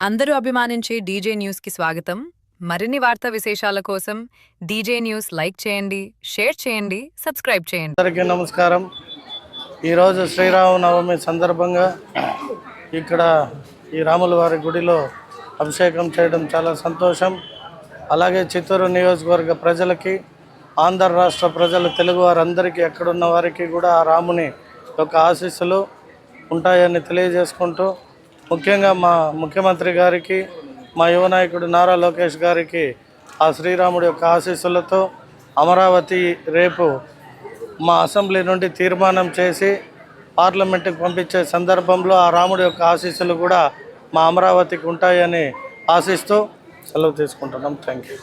అందరూ అభిమానించే డీజే న్యూస్కి స్వాగతం. మరిన్ని వార్తా విశేషాల కోసం డీజే న్యూస్ లైక్ చేయండి, షేర్ చేయండి, సబ్స్క్రైబ్ చేయండి. అందరికీ నమస్కారం. ఈరోజు శ్రీరామనవమి సందర్భంగా ఇక్కడ ఈ రాముల వారి గుడిలో అభిషేకం చేయడం చాలా సంతోషం. అలాగే చిత్తూరు నియోజకవర్గ ప్రజలకి, ఆంధ్ర రాష్ట్ర ప్రజలు, తెలుగు వారందరికీ, ఎక్కడున్న వారికి కూడా ఆ రాముని యొక్క ఆశీస్సులు ఉంటాయని తెలియజేసుకుంటూ, ముఖ్యంగా మా ముఖ్యమంత్రి గారికి, మా యువ నాయకుడు నారా లోకేష్ గారికి ఆ శ్రీరాముడి యొక్క ఆశీస్సులతో అమరావతి రేపు మా అసెంబ్లీ నుండి తీర్మానం చేసి పార్లమెంటుకు పంపించే సందర్భంలో ఆ రాముడి యొక్క ఆశీస్సులు కూడా మా అమరావతికి ఉంటాయని ఆశిస్తూ సెలవు తీసుకుంటున్నాం. Thank you.